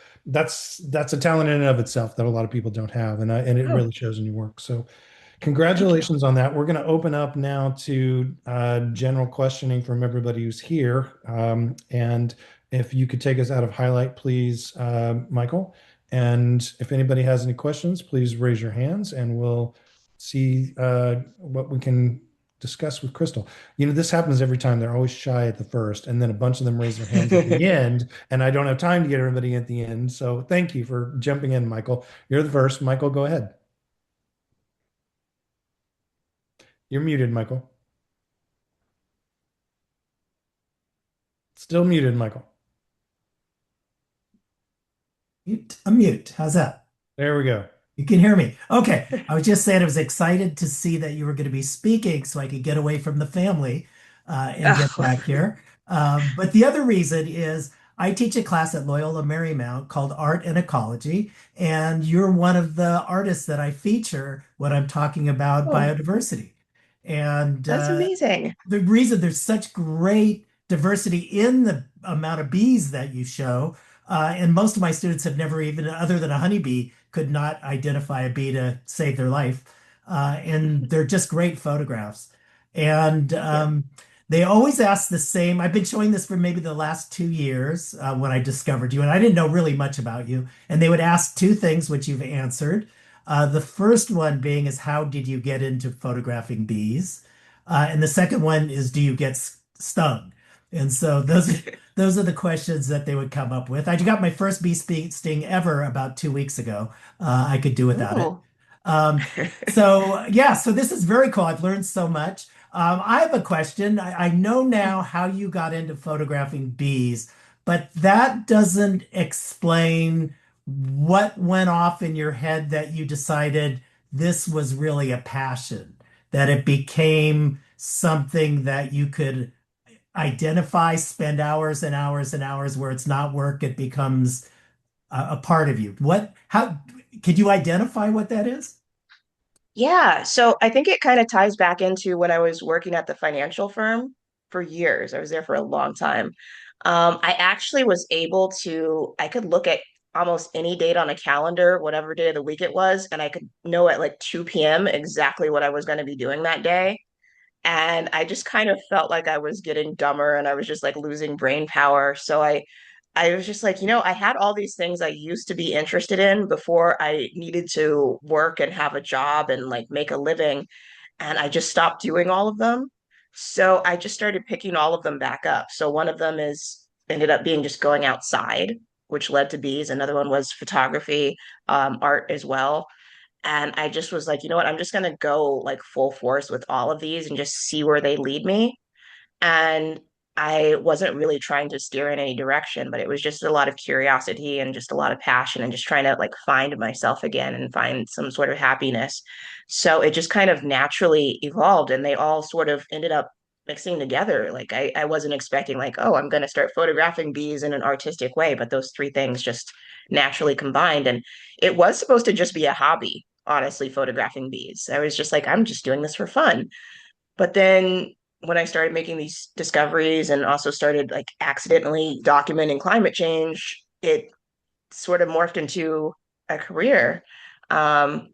talent in and of itself that a lot of people don't have, and it Oh, really shows in your work. So thank you. congratulations on that. We're going to open up now to general questioning from everybody who's here. And if you could take us out of highlight, please, Michael. And if anybody has any questions, please raise your hands and we'll see what we can discuss with Krystle. This happens every time. They're always shy at the first, and then a bunch of them raise their hands at the end, and I don't have time to get everybody at the end. So thank you for jumping in, Michael. You're the first. Michael, go ahead. You're muted, Michael. Still muted, Michael. Mute, unmute. How's that? There we go. You can hear me. Okay. I was just saying I was excited to see that you were going to be speaking so I could get away from the family and get Oh, back here. But the other reason is I teach a class at Loyola Marymount called Art and Ecology, and you're one of the artists that I feature when I'm talking about oh, biodiversity. And that's amazing. the reason there's such great diversity in the amount of bees that you show. And most of my students have never even, other than a honeybee, could not identify a bee to save their life. And they're just great photographs. And Thank you. they always ask the same. I've been showing this for maybe the last 2 years when I discovered you, and I didn't know really much about you. And they would ask two things, which you've answered. The first one being is how did you get into photographing bees? And the second one is do you get stung? And so those are the questions that they would come up with. I got my first bee sting ever about 2 weeks ago. I could do without it. Oh. Um, so yeah, so this is very cool. I've learned so much. I have a question. I know now how you got into photographing bees, but that doesn't explain what went off in your head that you decided this was really a passion, that it became something that you could identify, spend hours and hours and hours where it's not work, it becomes a part of you. How could you identify what that is? Yeah, so I think it kind of ties back into when I was working at the financial firm for years. I was there for a long time. I actually was able to, I could look at almost any date on a calendar, whatever day of the week it was, and I could know at like 2 p.m. exactly what I was going to be doing that day. And I just kind of felt like I was getting dumber and I was just like losing brain power. So I was just like, I had all these things I used to be interested in before I needed to work and have a job and like make a living. And I just stopped doing all of them. So I just started picking all of them back up. So one of them is ended up being just going outside, which led to bees. Another one was photography, art as well. And I just was like, you know what? I'm just going to go like full force with all of these and just see where they lead me. And I wasn't really trying to steer in any direction, but it was just a lot of curiosity and just a lot of passion and just trying to like find myself again and find some sort of happiness. So it just kind of naturally evolved and they all sort of ended up mixing together. Like I wasn't expecting like, oh, I'm going to start photographing bees in an artistic way, but those three things just naturally combined. And it was supposed to just be a hobby, honestly, photographing bees. I was just like, I'm just doing this for fun. But then when I started making these discoveries and also started like accidentally documenting climate change, it sort of morphed into a career. Um,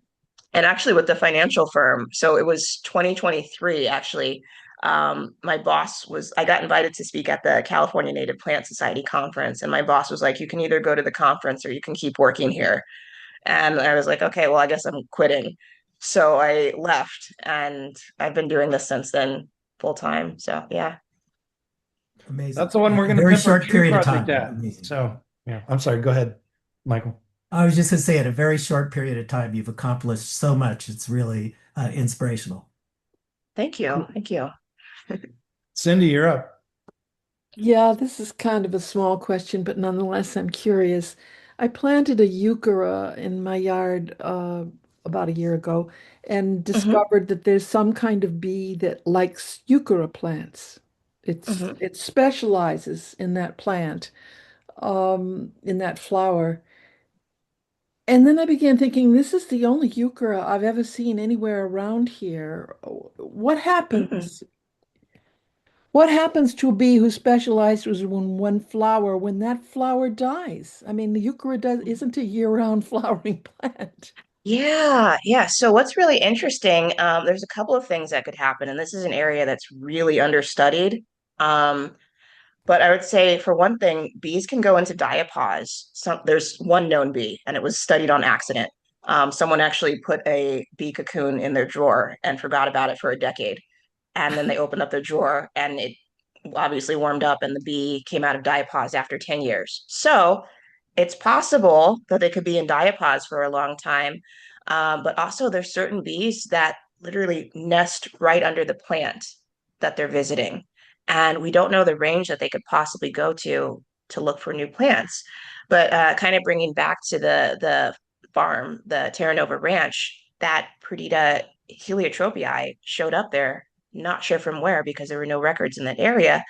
and actually with the financial firm, so it was 2023 actually. My boss was, I got invited to speak at the California Native Plant Society conference, and my boss was like, you can either go to the conference or you can keep working here. And I was like, okay, well, I guess I'm quitting. So I left and I've been doing this since then full time. So yeah. Amazing. That's the one we're A going to very pimp our short tree period of project time. at. Amazing. So, yeah, I'm sorry. Go ahead, Michael. I was just going to say, in a very short period of time, you've accomplished so much. It's really inspirational. Thank you. Cool. Thank you. Cindy, you're up. Yeah, this is kind of a small question, but nonetheless, I'm curious. I planted a euchera in my yard about a year ago and Hmm. discovered that there's some kind of bee that likes euchera plants. Hmm. It specializes in that plant, in that flower. And then I began thinking, this is the only euchera I've ever seen anywhere around here. What Hmm. happens? What happens to a bee who specializes in one flower when that flower dies? I mean, the euchera isn't a year-round flowering plant. Yeah, yeah. So what's really interesting, there's a couple of things that could happen, and this is an area that's really understudied. Um, but I would say for one thing, bees can go into diapause. There's one known bee, and it was studied on accident. Someone actually put a bee cocoon in their drawer and forgot about it for a decade. And then they opened up their drawer and it obviously warmed up and the bee came out of diapause after 10 years. So it's possible that they could be in diapause for a long time. But also there's certain bees that literally nest right under the plant that they're visiting. And we don't know the range that they could possibly go to look for new plants. But kind of bringing back to the farm, the Terra Nova Ranch, that Perdita heliotropii showed up there, not sure from where because there were no records in that area.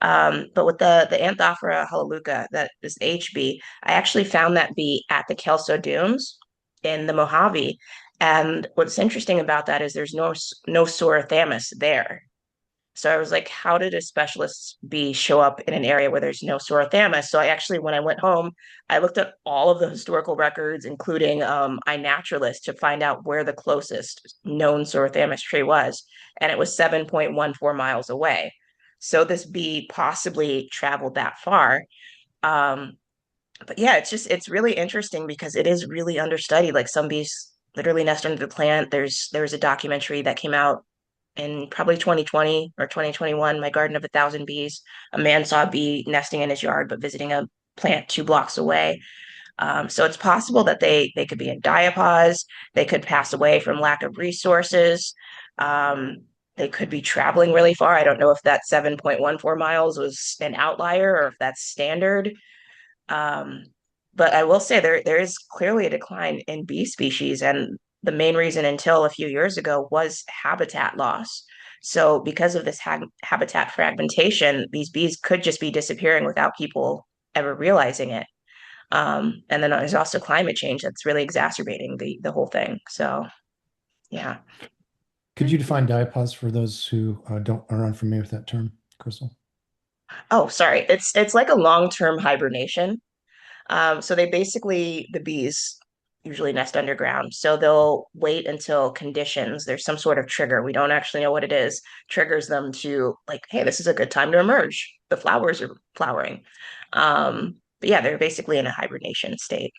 But with the Anthophora hololuca, that is HB, I actually found that bee at the Kelso Dunes in the Mojave. And what's interesting about that is there's no Sorothamus there. So I was like, how did a specialist bee show up in an area where there's no Sorothamus? So I actually, when I went home, I looked at all of the historical records, including iNaturalist, to find out where the closest known Sorothamus tree was. And it was 7.14 miles away. So this bee possibly traveled that far. Um, but yeah, it's really interesting because it is really understudied. Like some bees literally nest under the plant. There's a documentary that came out in probably 2020 or 2021, My Garden of 1,000 Bees. A man saw a bee nesting in his yard, but visiting a plant 2 blocks away. So it's possible that they could be in diapause. They could pass away from lack of resources. Um, they could be traveling really far. I don't know if that 7.14 miles was an outlier or if that's standard. Um, but I will say there is clearly a decline in bee species, and the main reason until a few years ago was habitat loss. So because of this habitat fragmentation, these bees could just be disappearing without people ever realizing it. And then there's also climate change that's really exacerbating the whole thing. So yeah. Could you define diapause for those who don't are unfamiliar with that term, Krystle? Oh, sorry. It's like a long-term hibernation. So they basically, the bees usually nest underground. So they'll wait until conditions, there's some sort of trigger. We don't actually know what it is, triggers them to like, hey, this is a good time to emerge. The flowers are flowering. But yeah, they're basically in a hibernation state.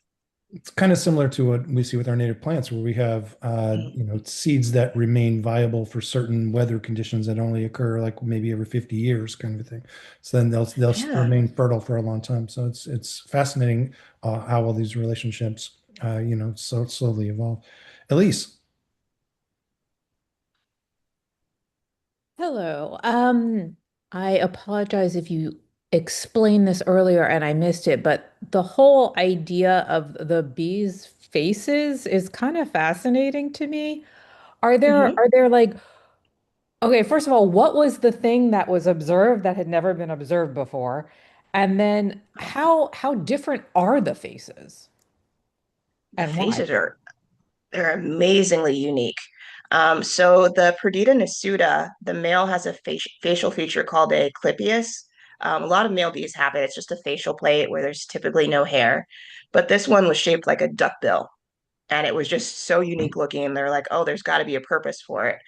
It's kind of similar to what we see with our native plants, where we have Mhm. seeds that remain viable for certain weather conditions that only occur like maybe every 50 years, kind of a thing. So then they'll Yeah. remain fertile for a long time. So it's fascinating how all these relationships so slowly evolve. Elise, Hello. I apologize if you explained this earlier and I missed it, but the whole idea of the bees' faces is kind of fascinating to me. Are there Mhm. are there like okay, first of all, what was the thing that was observed that had never been observed before? And then how different are the faces The and why? faces are they're amazingly unique. So the Perdita nasuta, the male has a facial feature called a clypeus. A lot of male bees have it. It's just a facial plate where there's typically no hair. But this one was shaped like a duckbill and it was just so unique looking. And they're like, oh, there's got to be a purpose for it.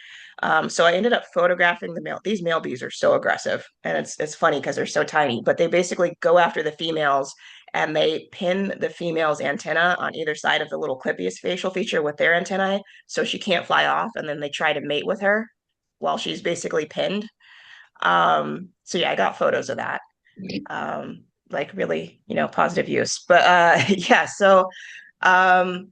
So I ended up photographing the male. These male bees are so aggressive, and it's funny because they're so tiny. But they basically go after the females, and they pin the female's antenna on either side of the little Clypeus facial feature with their antennae, so she can't fly off. And then they try to mate with her while she's basically pinned. So yeah, I got photos of that. Like really, positive use. But yeah, so um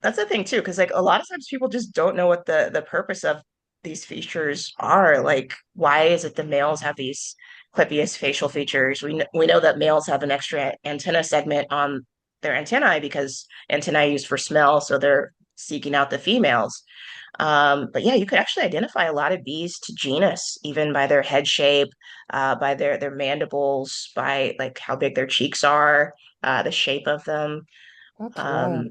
that's the thing too, because like a lot of times people just don't know what the purpose of these features are. Like, why is it the males have these clippiest facial features? We know that males have an extra antenna segment on their antennae because antennae are used for smell, so they're seeking out the females. But yeah, you could actually identify a lot of bees to genus, even by their head shape, by their mandibles, by like how big their cheeks are, the shape of them. That's wild. Um,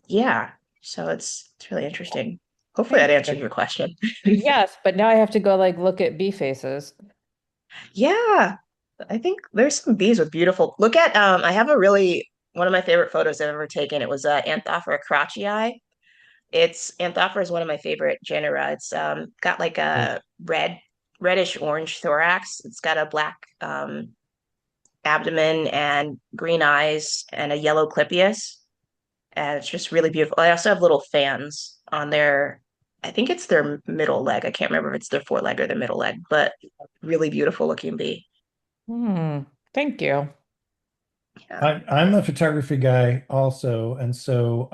yeah, so it's really interesting. Hopefully that Thank answered you. your question. Yes, but now I have to go like look at bee faces. Yeah, I think there's some bees with beautiful. Look at I have a really one of my favorite photos I've ever taken. It was Anthophora crotchii. It's Anthophora is one of my favorite genera. It's got like right. a reddish orange thorax. It's got a black abdomen and green eyes and a yellow clypeus. And it's just really beautiful. I also have little fans on their, I think it's their middle leg. I can't remember if it's their foreleg or their middle leg, but really beautiful looking bee. Hmm. Thank you. Yeah. I'm a photography guy also, and so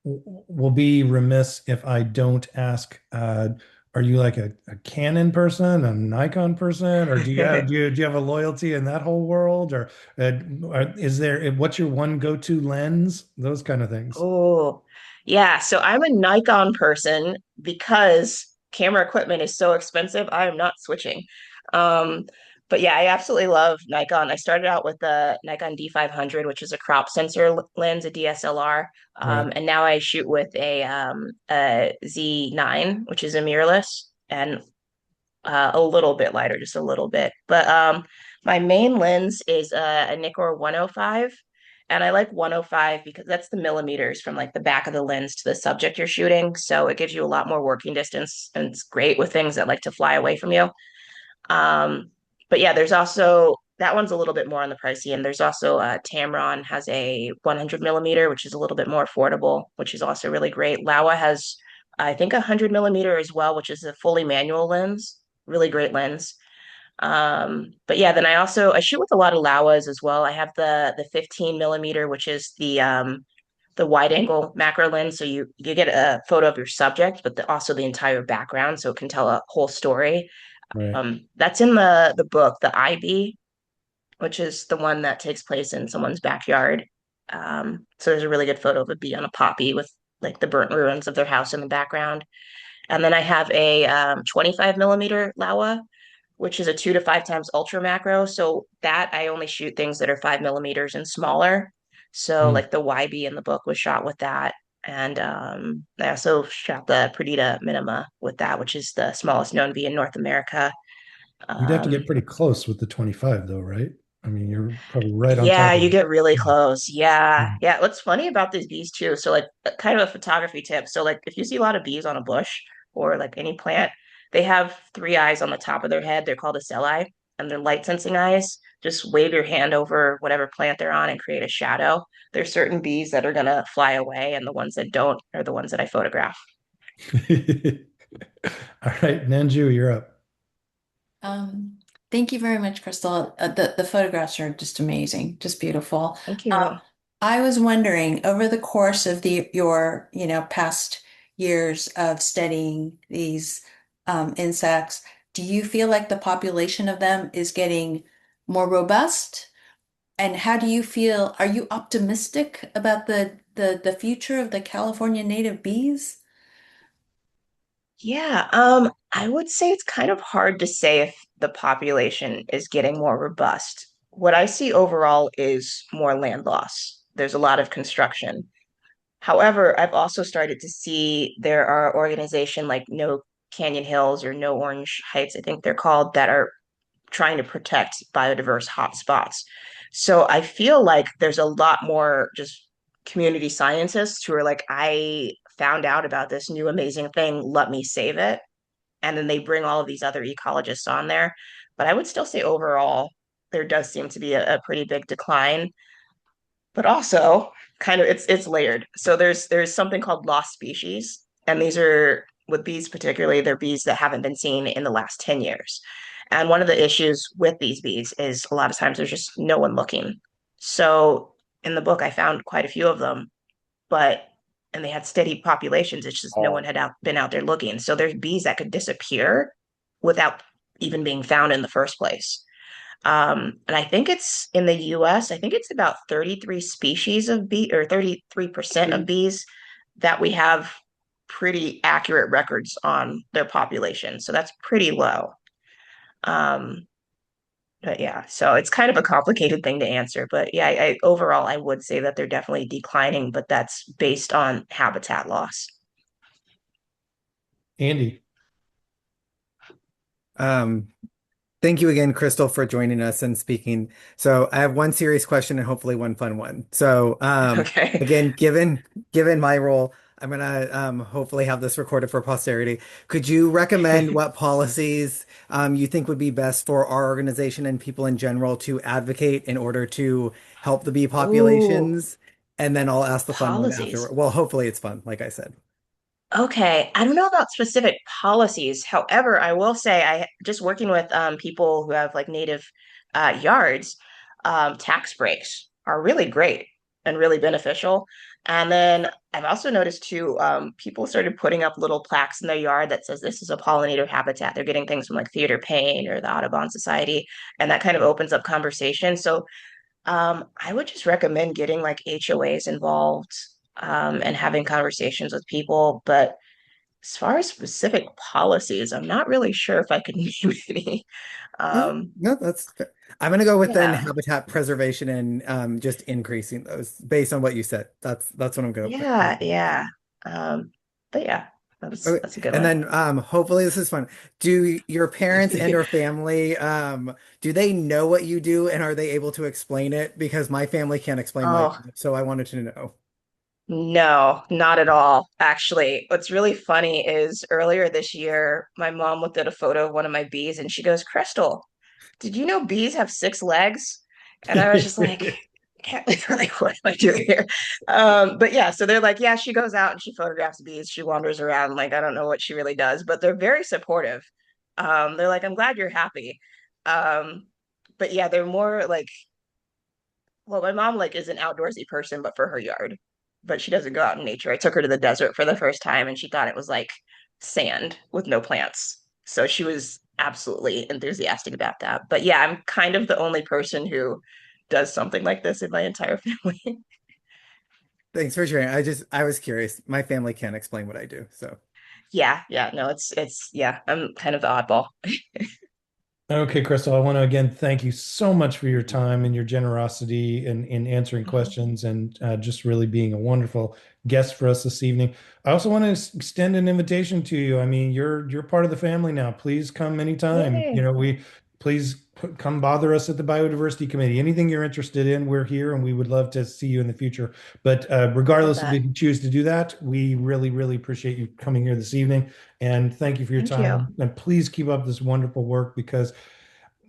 will be remiss if I don't ask, are you like a Canon person, a Nikon person, or do you have a loyalty in that whole world, or is there what's your one go-to lens? Those kind of things. Oh, yeah. So I'm a Nikon person because camera equipment is so expensive. I am not switching. Um, but yeah, I absolutely love Nikon. I started out with the Nikon D500, which is a crop sensor lens, a DSLR, Right. and now I shoot with a Z9, which is a mirrorless. And a little bit lighter, just a little bit. But my main lens is a Nikkor 105. And I like 105 because that's the millimeters from like the back of the lens to the subject you're shooting. So it gives you a lot more working distance and it's great with things that like to fly away from you. Um, but yeah, there's also that one's a little bit more on the pricey end. There's also Tamron has a 100 millimeter, which is a little bit more affordable, which is also really great. Laowa has, I think, a 100 millimeter as well, which is a fully manual lens, really great lens. But yeah, then I shoot with a lot of Laowas as well. I have the 15 millimeter, which is the wide angle macro lens, so you get a photo of your subject, but also the entire background, so it can tell a whole story. Right. That's in the book, the IB, which is the one that takes place in someone's backyard. So there's a really good photo of a bee on a poppy with like the burnt ruins of their house in the background. And then I have a 25 millimeter Laowa, which is a 2 to 5 times ultra macro. So that I only shoot things that are 5 millimeters and smaller. So Hmm. like the YB in the book was shot with that. And I also shot the Perdita minima with that, which is the smallest known bee in North America. You'd have to get Um, pretty close with the 25 though, right? I mean, you're probably right on Yeah, top of you it. get really Yeah. close. Yeah. Yeah. Yeah. What's funny about these bees too, so like kind of a photography tip. So like if you see a lot of bees on a bush or like any plant, they have three eyes on the top of their head. They're called ocelli and they're light sensing eyes. Just wave your hand over whatever plant they're on and create a shadow. There's certain bees that are gonna fly away, and the ones that don't are the ones that I photograph. All right, Nanju, you're up. Um, Thank you very much, Krystle. The photographs are just amazing, just beautiful. Thank Um, you. I was wondering, over the course of your past years of studying these insects, do you feel like the population of them is getting more robust? And how do you feel? Are you optimistic about the future of the California native bees? Yeah, I would say it's kind of hard to say if the population is getting more robust. What I see overall is more land loss. There's a lot of construction. However, I've also started to see there are organizations like No Canyon Hills or No Orange Heights, I think they're called, that are trying to protect biodiverse hotspots. So I feel like there's a lot more just community scientists who are like, I found out about this new amazing thing, let me save it. And then they bring all of these other ecologists on there. But I would still say overall, there does seem to be a pretty big decline, but also kind of it's layered. So there's something called lost species, and these are with bees particularly, they're bees that haven't been seen in the last 10 years. And one of the issues with these bees is a lot of times there's just no one looking. So in the book, I found quite a few of them, but and they had steady populations. It's just no one had been out there looking. So there's bees that could disappear without even being found in the first place. And I think it's in the US, I think it's about 33 species of bee or 33% of bees that we have pretty accurate records on their population. So that's pretty low. Um, but yeah, so it's kind of a complicated thing to answer. But yeah, overall, I would say that they're definitely declining, but that's based on habitat loss. Andy. Um, Thank you again, Krystle, for joining us and speaking. So I have one serious question and hopefully one fun one. So Okay. again, given my role, I'm gonna hopefully have this recorded for posterity. Could you recommend what policies you think would be best for our organization and people in general to advocate in order to help the bee Oh, populations? And then I'll ask the fun one after. policies. Well, hopefully it's fun, like I said. Okay, I don't know about specific policies. However, I will say I just working with people who have like native yards, tax breaks are really great and really beneficial. And then I've also noticed too, people started putting up little plaques in their yard that says this is a pollinator habitat. They're getting things from like Theater Pain or the Audubon Society, and that kind of opens up conversation. So I would just recommend getting like HOAs involved and having conversations with people. But as far as specific policies, I'm not really sure if I could name any. Yeah, Um, no, that's fair. I'm gonna go with then yeah, habitat preservation and just increasing those based on what you said. That's what I'm going. yeah, yeah. Um, but yeah. Okay. That's a good And one. then hopefully this is fun. Do your parents and or family do they know what you do and are they able to explain it? Because my family can't explain my Oh, job, so I wanted to know. no, not at all. Actually, what's really funny is earlier this year, my mom looked at a photo of one of my bees and she goes, Crystal, did you know bees have 6 legs? And I was just like, like, what am I doing here? But yeah, so they're like, yeah, she goes out and she photographs bees. She wanders around. Like, I don't know what she really does, but they're very supportive. They're like, I'm glad you're happy. Um, but yeah, they're more like, well, my mom like is an outdoorsy person, but for her yard. But she doesn't go out in nature. I took her to the desert for the first time and she thought it was like sand with no plants. So she was absolutely enthusiastic about that. But yeah, I'm kind of the only person who does something like this in my entire family. Thanks for sharing. I was curious. My family can't explain what I do, so Yeah, yeah, no, yeah, I'm kind of the oddball. Okay, Crystal, I want to again thank you so much for your time and your generosity in answering Mhm. questions and just really being a wonderful guest for us this evening. I also want to extend an invitation to you. I mean, you're part of the family now. Please come anytime. You Yay. know, we please come bother us at the Biodiversity Committee. Anything you're interested in, we're here and we would love to see you in the future. But Love regardless of that. if you choose to do that, we really, really appreciate you coming here this evening. And thank you for your Thank you. time. And please keep up this wonderful work because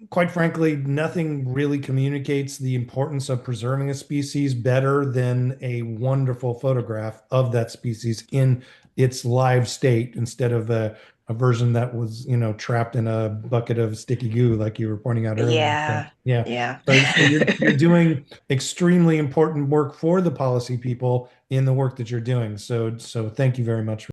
quite frankly, nothing really communicates the importance of preserving a species better than a wonderful photograph of that species in its live state instead of a version that was, trapped in a bucket of sticky goo, like you were pointing out earlier. So, Yeah. yeah. Yeah. So you're doing extremely important work for the policy people in the work that you're doing. So thank you very much.